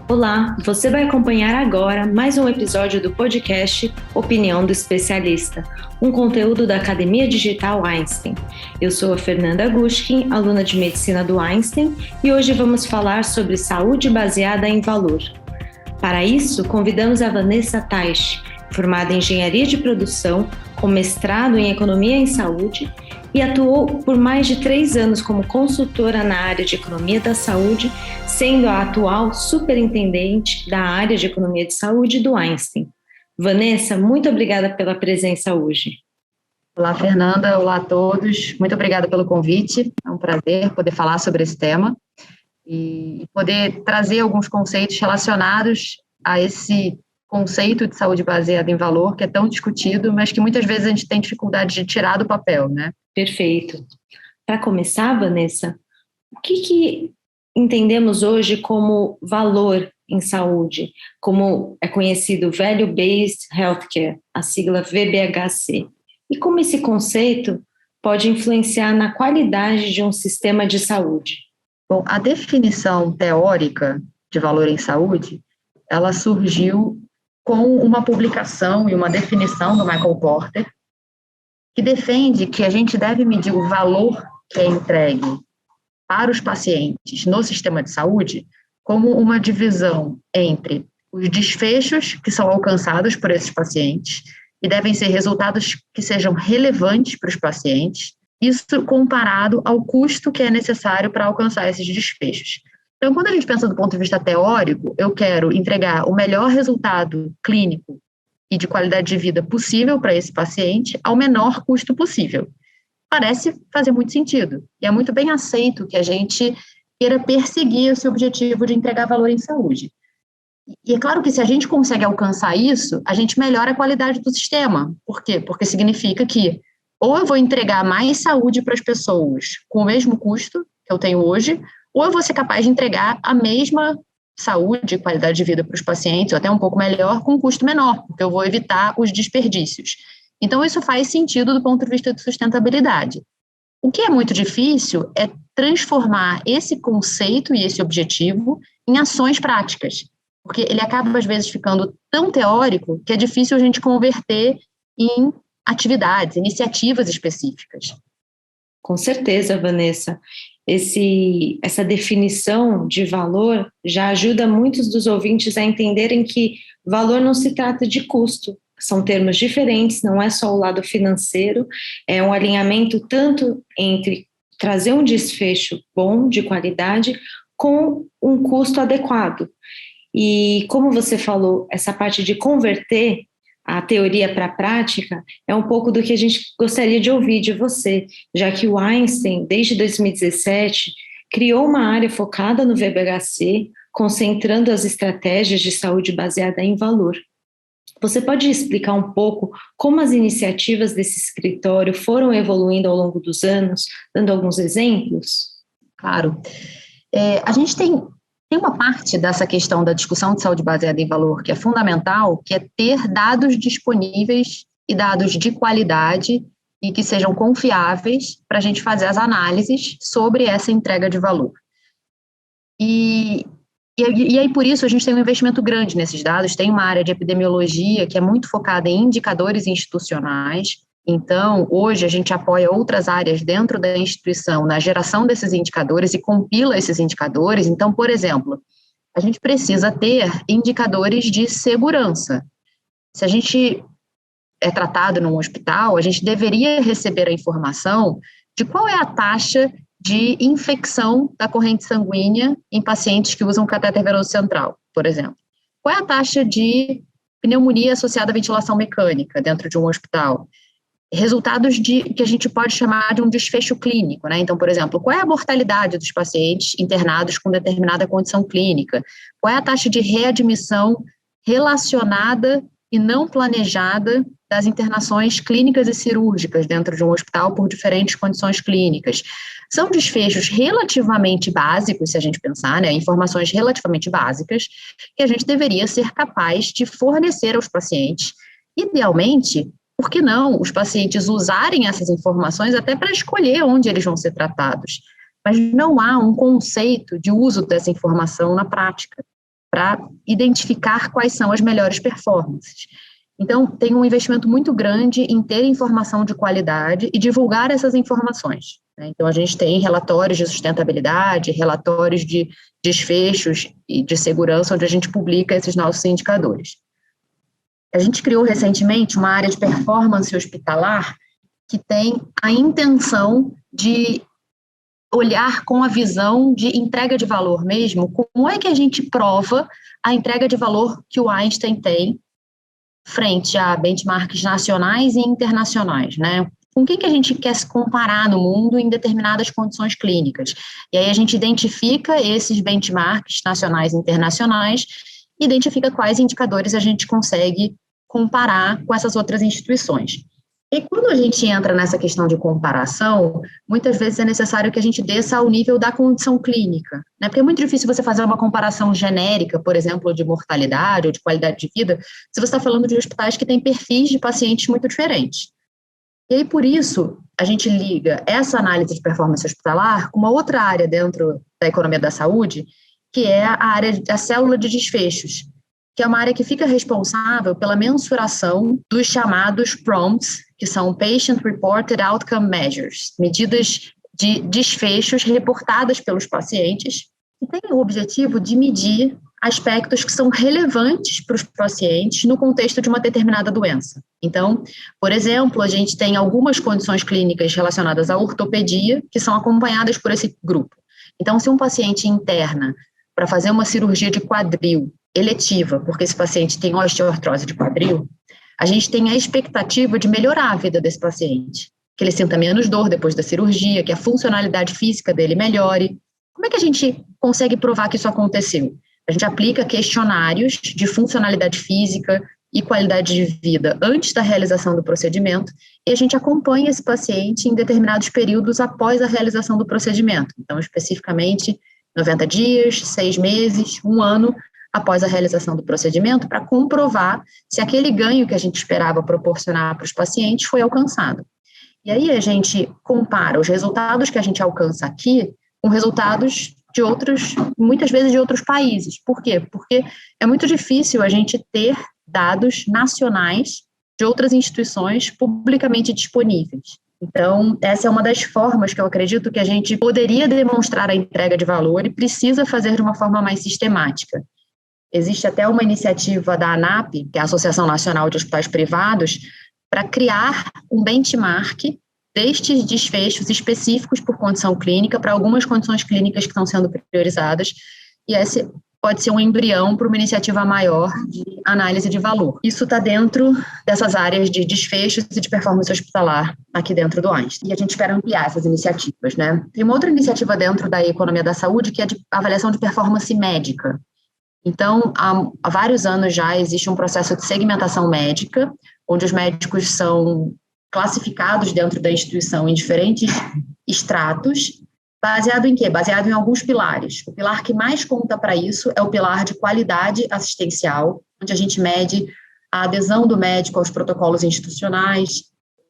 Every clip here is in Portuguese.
Olá, você vai acompanhar agora mais um episódio do podcast Opinião do Especialista, um conteúdo da Academia Digital Einstein. Eu sou a Fernanda Gushkin, aluna de Medicina do Einstein, e hoje vamos falar sobre saúde baseada em valor. Para isso, convidamos a Vanessa Taish, formada em Engenharia de Produção, com mestrado em Economia em Saúde, e atuou por mais de 3 anos como consultora na área de Economia da Saúde, sendo a atual superintendente da área de Economia de Saúde do Einstein. Vanessa, muito obrigada pela presença hoje. Olá, Fernanda. Olá a todos. Muito obrigada pelo convite. É um prazer poder falar sobre esse tema e poder trazer alguns conceitos relacionados a esse conceito de saúde baseada em valor, que é tão discutido, mas que muitas vezes a gente tem dificuldade de tirar do papel, né? Perfeito. Para começar, Vanessa, o que entendemos hoje como valor em saúde, como é conhecido Value-Based Healthcare, a sigla VBHC, e como esse conceito pode influenciar na qualidade de um sistema de saúde? Bom, a definição teórica de valor em saúde, ela surgiu com uma publicação e uma definição do Michael Porter, que defende que a gente deve medir o valor que é entregue para os pacientes no sistema de saúde como uma divisão entre os desfechos que são alcançados por esses pacientes e devem ser resultados que sejam relevantes para os pacientes, isso comparado ao custo que é necessário para alcançar esses desfechos. Então, quando a gente pensa do ponto de vista teórico, eu quero entregar o melhor resultado clínico e de qualidade de vida possível para esse paciente ao menor custo possível. Parece fazer muito sentido, e é muito bem aceito que a gente queira perseguir esse objetivo de entregar valor em saúde. E é claro que se a gente consegue alcançar isso, a gente melhora a qualidade do sistema. Por quê? Porque significa que ou eu vou entregar mais saúde para as pessoas com o mesmo custo que eu tenho hoje, ou eu vou ser capaz de entregar a mesma saúde e qualidade de vida para os pacientes, ou até um pouco melhor, com um custo menor, porque eu vou evitar os desperdícios. Então, isso faz sentido do ponto de vista de sustentabilidade. O que é muito difícil é transformar esse conceito e esse objetivo em ações práticas, porque ele acaba, às vezes, ficando tão teórico que é difícil a gente converter em atividades, iniciativas específicas. Com certeza, Vanessa. Essa definição de valor já ajuda muitos dos ouvintes a entenderem que valor não se trata de custo, são termos diferentes, não é só o lado financeiro, é um alinhamento tanto entre trazer um desfecho bom, de qualidade, com um custo adequado. E como você falou, essa parte de converter a teoria para a prática é um pouco do que a gente gostaria de ouvir de você, já que o Einstein, desde 2017, criou uma área focada no VBHC, concentrando as estratégias de saúde baseada em valor. Você pode explicar um pouco como as iniciativas desse escritório foram evoluindo ao longo dos anos, dando alguns exemplos? Claro. A gente tem uma parte dessa questão da discussão de saúde baseada em valor que é fundamental, que é ter dados disponíveis e dados de qualidade e que sejam confiáveis para a gente fazer as análises sobre essa entrega de valor. E aí, por isso, a gente tem um investimento grande nesses dados, tem uma área de epidemiologia que é muito focada em indicadores institucionais. Então, hoje a gente apoia outras áreas dentro da instituição na geração desses indicadores e compila esses indicadores. Então, por exemplo, a gente precisa ter indicadores de segurança. Se a gente é tratado num hospital, a gente deveria receber a informação de qual é a taxa de infecção da corrente sanguínea em pacientes que usam catéter venoso central, por exemplo. Qual é a taxa de pneumonia associada à ventilação mecânica dentro de um hospital? Resultados que a gente pode chamar de um desfecho clínico, né? Então, por exemplo, qual é a mortalidade dos pacientes internados com determinada condição clínica? Qual é a taxa de readmissão relacionada e não planejada das internações clínicas e cirúrgicas dentro de um hospital por diferentes condições clínicas? São desfechos relativamente básicos, se a gente pensar, né? Informações relativamente básicas que a gente deveria ser capaz de fornecer aos pacientes. Idealmente, por que não os pacientes usarem essas informações até para escolher onde eles vão ser tratados? Mas não há um conceito de uso dessa informação na prática. para identificar quais são as melhores performances. Então, tem um investimento muito grande em ter informação de qualidade e divulgar essas informações, né? Então, a gente tem relatórios de sustentabilidade, relatórios de desfechos e de segurança, onde a gente publica esses nossos indicadores. A gente criou recentemente uma área de performance hospitalar que tem a intenção de olhar com a visão de entrega de valor mesmo, como é que a gente prova a entrega de valor que o Einstein tem frente a benchmarks nacionais e internacionais, né? Com quem que a gente quer se comparar no mundo em determinadas condições clínicas? E aí a gente identifica esses benchmarks nacionais e internacionais, identifica quais indicadores a gente consegue comparar com essas outras instituições. E quando a gente entra nessa questão de comparação, muitas vezes é necessário que a gente desça ao nível da condição clínica, né? Porque é muito difícil você fazer uma comparação genérica, por exemplo, de mortalidade ou de qualidade de vida, se você está falando de hospitais que têm perfis de pacientes muito diferentes. E aí, por isso, a gente liga essa análise de performance hospitalar com uma outra área dentro da economia da saúde, que é a área da célula de desfechos, que é uma área que fica responsável pela mensuração dos chamados PROMs, que são Patient Reported Outcome Measures, medidas de desfechos reportadas pelos pacientes, e tem o objetivo de medir aspectos que são relevantes para os pacientes no contexto de uma determinada doença. Então, por exemplo, a gente tem algumas condições clínicas relacionadas à ortopedia que são acompanhadas por esse grupo. Então, se um paciente interna para fazer uma cirurgia de quadril eletiva, porque esse paciente tem osteoartrose de quadril, a gente tem a expectativa de melhorar a vida desse paciente, que ele sinta menos dor depois da cirurgia, que a funcionalidade física dele melhore. Como é que a gente consegue provar que isso aconteceu? A gente aplica questionários de funcionalidade física e qualidade de vida antes da realização do procedimento e a gente acompanha esse paciente em determinados períodos após a realização do procedimento. Então, especificamente, 90 dias, 6 meses, 1 ano após a realização do procedimento, para comprovar se aquele ganho que a gente esperava proporcionar para os pacientes foi alcançado. E aí a gente compara os resultados que a gente alcança aqui com resultados de outros, muitas vezes de outros países. Por quê? Porque é muito difícil a gente ter dados nacionais de outras instituições publicamente disponíveis. Então, essa é uma das formas que eu acredito que a gente poderia demonstrar a entrega de valor e precisa fazer de uma forma mais sistemática. Existe até uma iniciativa da ANAP, que é a Associação Nacional de Hospitais Privados, para criar um benchmark destes desfechos específicos por condição clínica para algumas condições clínicas que estão sendo priorizadas, e esse pode ser um embrião para uma iniciativa maior de análise de valor. Isso está dentro dessas áreas de desfechos e de performance hospitalar aqui dentro do Einstein. E a gente espera ampliar essas iniciativas, né? Tem uma outra iniciativa dentro da economia da saúde que é de avaliação de performance médica. Então, há vários anos já existe um processo de segmentação médica, onde os médicos são classificados dentro da instituição em diferentes estratos, baseado em quê? Baseado em alguns pilares. O pilar que mais conta para isso é o pilar de qualidade assistencial, onde a gente mede a adesão do médico aos protocolos institucionais,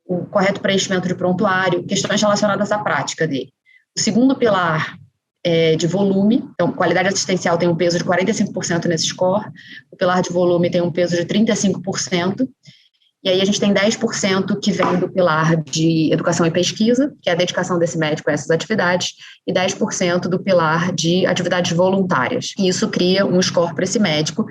o correto preenchimento de prontuário, questões relacionadas à prática dele. O segundo pilar de volume, então qualidade assistencial tem um peso de 45% nesse score, o pilar de volume tem um peso de 35%, e aí a gente tem 10% que vem do pilar de educação e pesquisa, que é a dedicação desse médico a essas atividades, e 10% do pilar de atividades voluntárias. E isso cria um score para esse médico,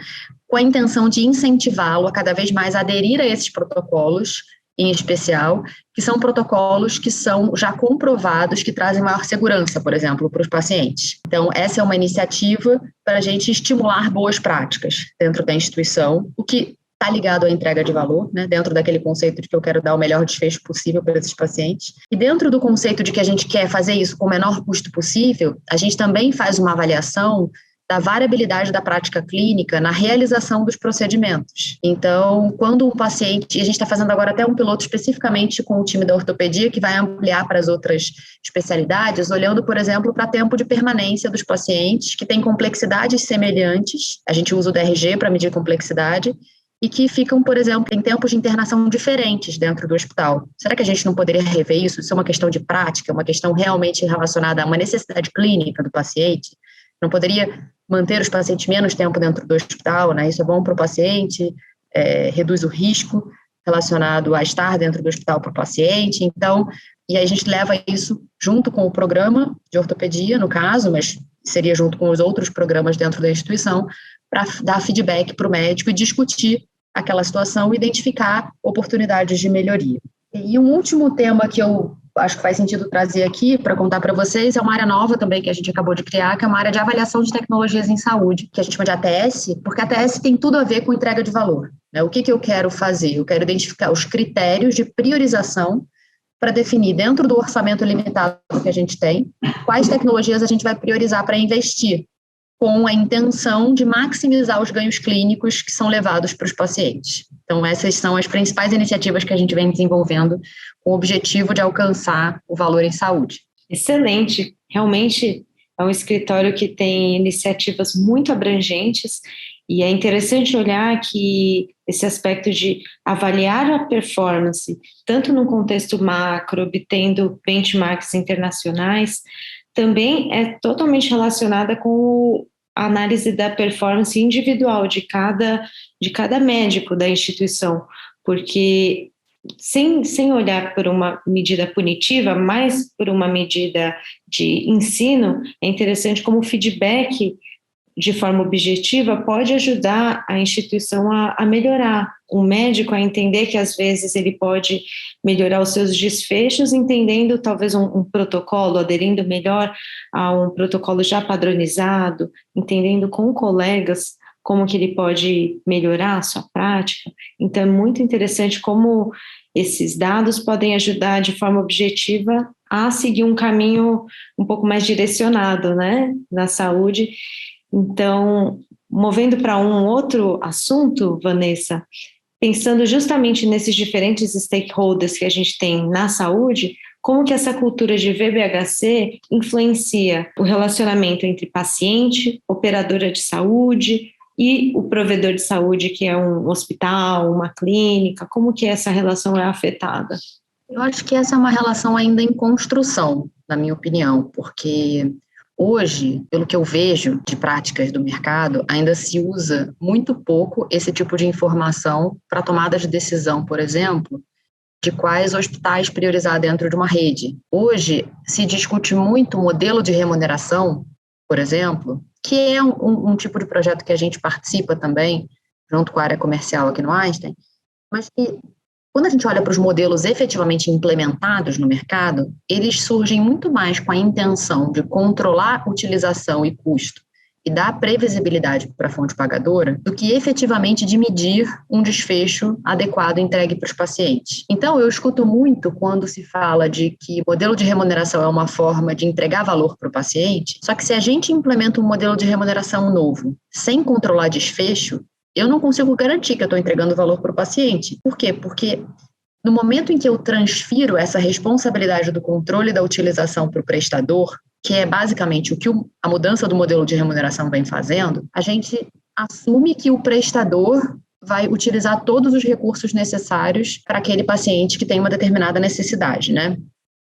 com a intenção de incentivá-lo a cada vez mais aderir a esses protocolos, em especial, que são protocolos que são já comprovados que trazem maior segurança, por exemplo, para os pacientes. Então, essa é uma iniciativa para a gente estimular boas práticas dentro da instituição, o que está ligado à entrega de valor, né, dentro daquele conceito de que eu quero dar o melhor desfecho possível para esses pacientes. E dentro do conceito de que a gente quer fazer isso com o menor custo possível, a gente também faz uma avaliação da variabilidade da prática clínica na realização dos procedimentos. Então, quando um paciente, e a gente está fazendo agora até um piloto especificamente com o time da ortopedia, que vai ampliar para as outras especialidades, olhando, por exemplo, para tempo de permanência dos pacientes, que têm complexidades semelhantes, a gente usa o DRG para medir complexidade, e que ficam, por exemplo, em tempos de internação diferentes dentro do hospital. Será que a gente não poderia rever isso? Isso é uma questão de prática, uma questão realmente relacionada a uma necessidade clínica do paciente? não poderia manter os pacientes menos tempo dentro do hospital, né? Isso é bom para o paciente, reduz o risco relacionado a estar dentro do hospital para o paciente. Então, e aí a gente leva isso junto com o programa de ortopedia, no caso, mas seria junto com os outros programas dentro da instituição, para dar feedback para o médico e discutir aquela situação e identificar oportunidades de melhoria. E um último tema que eu acho que faz sentido trazer aqui para contar para vocês é uma área nova também que a gente acabou de criar, que é uma área de avaliação de tecnologias em saúde, que a gente chama de ATS, porque a ATS tem tudo a ver com entrega de valor, né? O que eu quero fazer? Eu quero identificar os critérios de priorização para definir, dentro do orçamento limitado que a gente tem, quais tecnologias a gente vai priorizar para investir, com a intenção de maximizar os ganhos clínicos que são levados para os pacientes. Então, essas são as principais iniciativas que a gente vem desenvolvendo com o objetivo de alcançar o valor em saúde. Excelente. Realmente é um escritório que tem iniciativas muito abrangentes e é interessante olhar que esse aspecto de avaliar a performance, tanto no contexto macro, obtendo benchmarks internacionais, também é totalmente relacionada com a análise da performance individual de cada médico da instituição, porque sem olhar por uma medida punitiva, mas por uma medida de ensino, é interessante como o feedback de forma objetiva pode ajudar a instituição a melhorar, o médico a entender que às vezes ele pode melhorar os seus desfechos, entendendo talvez um protocolo, aderindo melhor a um protocolo já padronizado, entendendo com colegas como que ele pode melhorar a sua prática. Então é muito interessante como esses dados podem ajudar de forma objetiva a seguir um caminho um pouco mais direcionado, né, na saúde. Então, movendo para um outro assunto, Vanessa, pensando justamente nesses diferentes stakeholders que a gente tem na saúde, como que essa cultura de VBHC influencia o relacionamento entre paciente, operadora de saúde e o provedor de saúde, que é um hospital, uma clínica, como que essa relação é afetada? Eu acho que essa é uma relação ainda em construção, na minha opinião, porque hoje, pelo que eu vejo de práticas do mercado, ainda se usa muito pouco esse tipo de informação para tomada de decisão, por exemplo, de quais hospitais priorizar dentro de uma rede. Hoje, se discute muito modelo de remuneração, por exemplo, que é um tipo de projeto que a gente participa também, junto com a área comercial aqui no Einstein, mas que, quando a gente olha para os modelos efetivamente implementados no mercado, eles surgem muito mais com a intenção de controlar utilização e custo e dar previsibilidade para a fonte pagadora, do que efetivamente de medir um desfecho adequado entregue para os pacientes. Então, eu escuto muito quando se fala de que modelo de remuneração é uma forma de entregar valor para o paciente, só que se a gente implementa um modelo de remuneração novo, sem controlar desfecho, eu não consigo garantir que eu estou entregando valor para o paciente. Por quê? Porque no momento em que eu transfiro essa responsabilidade do controle da utilização para o prestador, que é basicamente o que a mudança do modelo de remuneração vem fazendo, a gente assume que o prestador vai utilizar todos os recursos necessários para aquele paciente que tem uma determinada necessidade, né?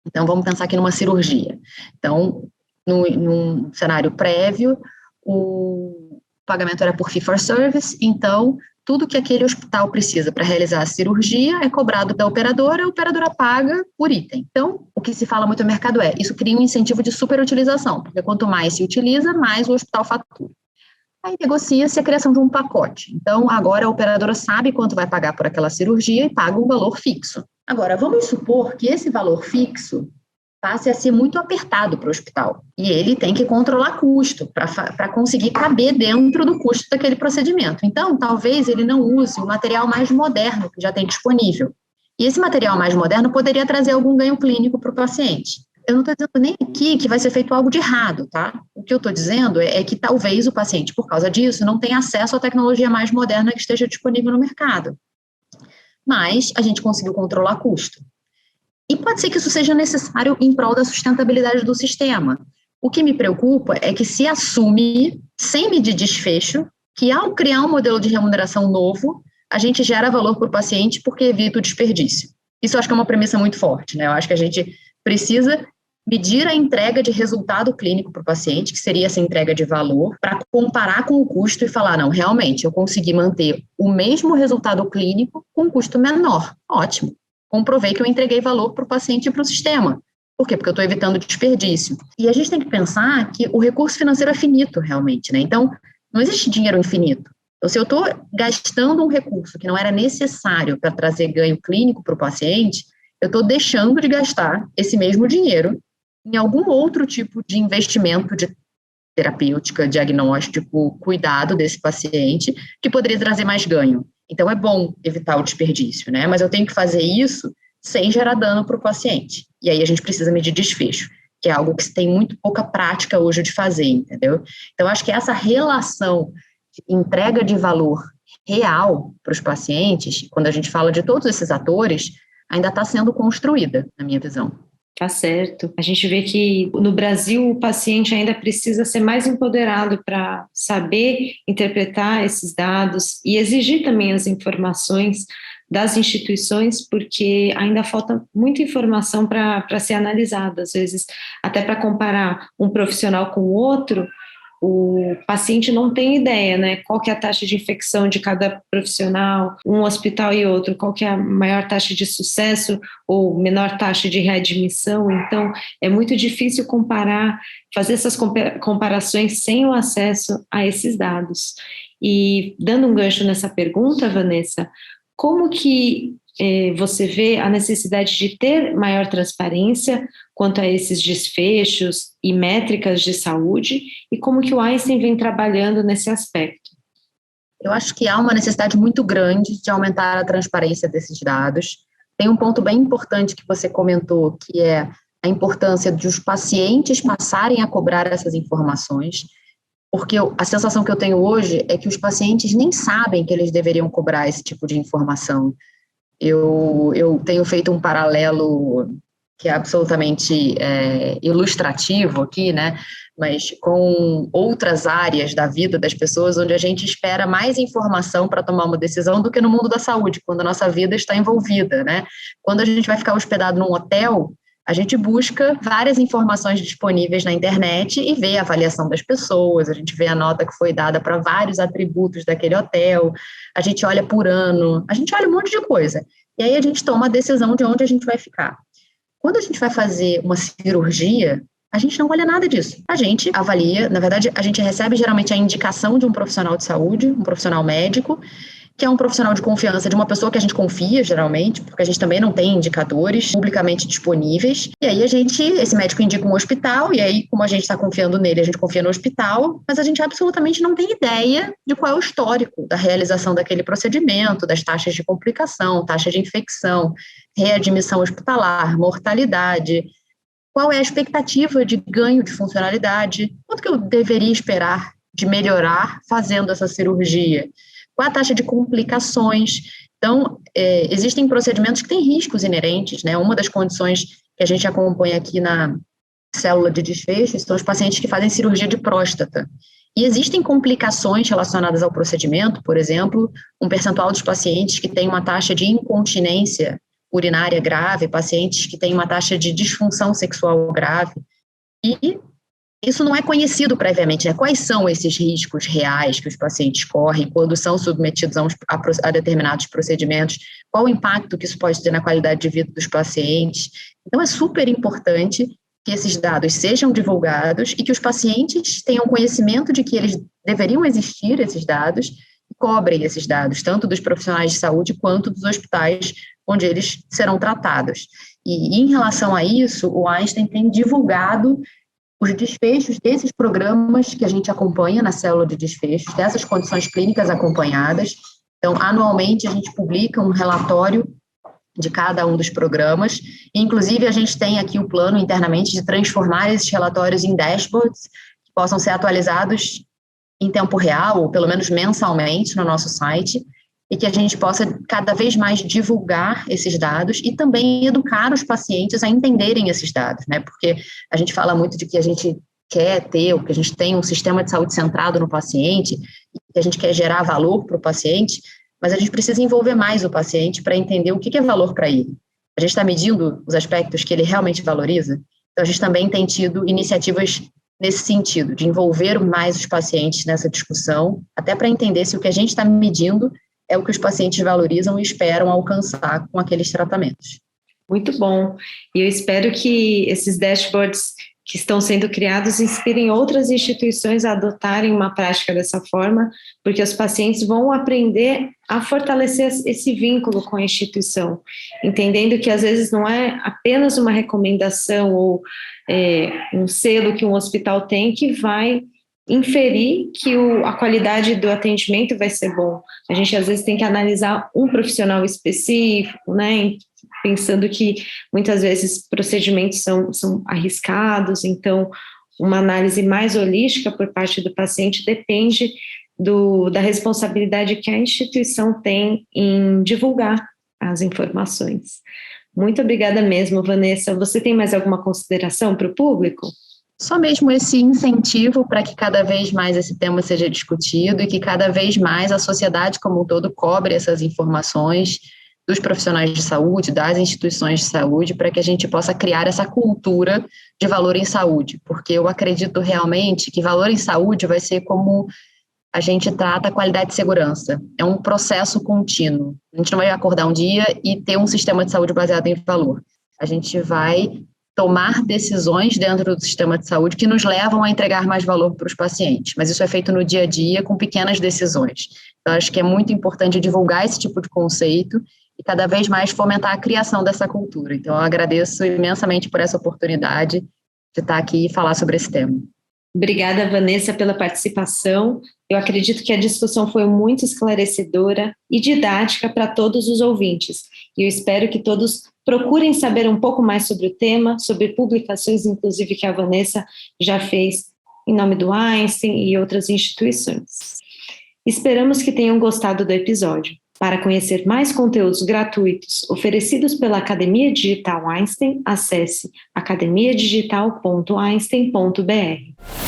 Então, vamos pensar aqui numa cirurgia. Então, num cenário prévio, o pagamento era por fee for service, então tudo que aquele hospital precisa para realizar a cirurgia é cobrado da operadora, a operadora paga por item. Então, o que se fala muito no mercado isso cria um incentivo de superutilização, porque quanto mais se utiliza, mais o hospital fatura. Aí negocia-se a criação de um pacote. Então, agora a operadora sabe quanto vai pagar por aquela cirurgia e paga um valor fixo. Agora, vamos supor que esse valor fixo passe a ser muito apertado para o hospital. E ele tem que controlar custo para conseguir caber dentro do custo daquele procedimento. Então, talvez ele não use o material mais moderno que já tem disponível. E esse material mais moderno poderia trazer algum ganho clínico para o paciente. Eu não estou dizendo nem aqui que vai ser feito algo de errado, tá? O que eu estou dizendo é que talvez o paciente, por causa disso, não tenha acesso à tecnologia mais moderna que esteja disponível no mercado. Mas a gente conseguiu controlar custo. E pode ser que isso seja necessário em prol da sustentabilidade do sistema. O que me preocupa é que se assume, sem medir desfecho, que ao criar um modelo de remuneração novo, a gente gera valor para o paciente porque evita o desperdício. Isso eu acho que é uma premissa muito forte, né? Eu acho que a gente precisa medir a entrega de resultado clínico para o paciente, que seria essa entrega de valor, para comparar com o custo e falar, não, realmente, eu consegui manter o mesmo resultado clínico com um custo menor. Ótimo. Comprovei que eu entreguei valor para o paciente e para o sistema. Por quê? Porque eu estou evitando desperdício. E a gente tem que pensar que o recurso financeiro é finito, realmente, né? Então, não existe dinheiro infinito. Então, se eu estou gastando um recurso que não era necessário para trazer ganho clínico para o paciente, eu estou deixando de gastar esse mesmo dinheiro em algum outro tipo de investimento de terapêutica, diagnóstico, cuidado desse paciente, que poderia trazer mais ganho. Então, é bom evitar o desperdício, né? Mas eu tenho que fazer isso sem gerar dano para o paciente. E aí a gente precisa medir desfecho, que é algo que se tem muito pouca prática hoje de fazer, entendeu? Então, acho que essa relação de entrega de valor real para os pacientes, quando a gente fala de todos esses atores, ainda está sendo construída, na minha visão. Tá certo. A gente vê que no Brasil o paciente ainda precisa ser mais empoderado para saber interpretar esses dados e exigir também as informações das instituições, porque ainda falta muita informação para ser analisada, às vezes até para comparar um profissional com o outro. O paciente não tem ideia, né? Qual que é a taxa de infecção de cada profissional, um hospital e outro, qual que é a maior taxa de sucesso ou menor taxa de readmissão. Então, é muito difícil comparar, fazer essas comparações sem o acesso a esses dados. E dando um gancho nessa pergunta, Vanessa, como que você vê a necessidade de ter maior transparência quanto a esses desfechos e métricas de saúde, e como que o Einstein vem trabalhando nesse aspecto? Eu acho que há uma necessidade muito grande de aumentar a transparência desses dados. Tem um ponto bem importante que você comentou, que é a importância de os pacientes passarem a cobrar essas informações, porque a sensação que eu tenho hoje é que os pacientes nem sabem que eles deveriam cobrar esse tipo de informação. Eu tenho feito um paralelo que é absolutamente ilustrativo aqui, né? Mas com outras áreas da vida das pessoas, onde a gente espera mais informação para tomar uma decisão do que no mundo da saúde, quando a nossa vida está envolvida, né? Quando a gente vai ficar hospedado num hotel, a gente busca várias informações disponíveis na internet e vê a avaliação das pessoas, a gente vê a nota que foi dada para vários atributos daquele hotel, a gente olha por ano, a gente olha um monte de coisa. E aí a gente toma a decisão de onde a gente vai ficar. Quando a gente vai fazer uma cirurgia, a gente não olha nada disso. A gente avalia, na verdade, a gente recebe geralmente a indicação de um profissional de saúde, um profissional médico, que é um profissional de confiança de uma pessoa que a gente confia, geralmente, porque a gente também não tem indicadores publicamente disponíveis. E aí esse médico indica um hospital, e aí, como a gente está confiando nele, a gente confia no hospital, mas a gente absolutamente não tem ideia de qual é o histórico da realização daquele procedimento, das taxas de complicação, taxa de infecção, readmissão hospitalar, mortalidade, qual é a expectativa de ganho de funcionalidade, quanto que eu deveria esperar de melhorar fazendo essa cirurgia, qual a taxa de complicações. Então, existem procedimentos que têm riscos inerentes, né? Uma das condições que a gente acompanha aqui na célula de desfecho são os pacientes que fazem cirurgia de próstata. E existem complicações relacionadas ao procedimento, por exemplo, um percentual dos pacientes que têm uma taxa de incontinência urinária grave, pacientes que têm uma taxa de disfunção sexual grave, e isso não é conhecido previamente, né? Quais são esses riscos reais que os pacientes correm quando são submetidos a determinados procedimentos, qual o impacto que isso pode ter na qualidade de vida dos pacientes. Então, é super importante que esses dados sejam divulgados e que os pacientes tenham conhecimento de que eles deveriam existir, esses dados, e cobrem esses dados, tanto dos profissionais de saúde quanto dos hospitais onde eles serão tratados. E em relação a isso, o Einstein tem divulgado os desfechos desses programas que a gente acompanha na célula de desfechos, dessas condições clínicas acompanhadas. Então, anualmente, a gente publica um relatório de cada um dos programas, e, inclusive, a gente tem aqui o plano internamente de transformar esses relatórios em dashboards que possam ser atualizados em tempo real, ou pelo menos mensalmente, no nosso site, e que a gente possa cada vez mais divulgar esses dados e também educar os pacientes a entenderem esses dados, né? Porque a gente fala muito de que a gente quer ter, ou que a gente tem um sistema de saúde centrado no paciente, e que a gente quer gerar valor para o paciente, mas a gente precisa envolver mais o paciente para entender o que é valor para ele. A gente está medindo os aspectos que ele realmente valoriza. Então, a gente também tem tido iniciativas nesse sentido, de envolver mais os pacientes nessa discussão, até para entender se o que a gente está medindo é o que os pacientes valorizam e esperam alcançar com aqueles tratamentos. Muito bom. E eu espero que esses dashboards que estão sendo criados inspirem outras instituições a adotarem uma prática dessa forma, porque os pacientes vão aprender a fortalecer esse vínculo com a instituição, entendendo que às vezes não é apenas uma recomendação ou um selo que um hospital tem que vai inferir que a qualidade do atendimento vai ser bom. A gente às vezes tem que analisar um profissional específico, né, pensando que muitas vezes procedimentos são arriscados, então uma análise mais holística por parte do paciente depende da responsabilidade que a instituição tem em divulgar as informações. Muito obrigada mesmo, Vanessa. Você tem mais alguma consideração para o público? Só mesmo esse incentivo para que cada vez mais esse tema seja discutido e que cada vez mais a sociedade como um todo cobre essas informações dos profissionais de saúde, das instituições de saúde, para que a gente possa criar essa cultura de valor em saúde, porque eu acredito realmente que valor em saúde vai ser como a gente trata a qualidade de segurança. É um processo contínuo. A gente não vai acordar um dia e ter um sistema de saúde baseado em valor. A gente vai tomar decisões dentro do sistema de saúde que nos levam a entregar mais valor para os pacientes, mas isso é feito no dia a dia com pequenas decisões. Então, acho que é muito importante divulgar esse tipo de conceito e cada vez mais fomentar a criação dessa cultura. Então, eu agradeço imensamente por essa oportunidade de estar aqui e falar sobre esse tema. Obrigada, Vanessa, pela participação. Eu acredito que a discussão foi muito esclarecedora e didática para todos os ouvintes. E eu espero que todos procurem saber um pouco mais sobre o tema, sobre publicações, inclusive, que a Vanessa já fez em nome do Einstein e outras instituições. Esperamos que tenham gostado do episódio. Para conhecer mais conteúdos gratuitos oferecidos pela Academia Digital Einstein, acesse academiadigital.einstein.br.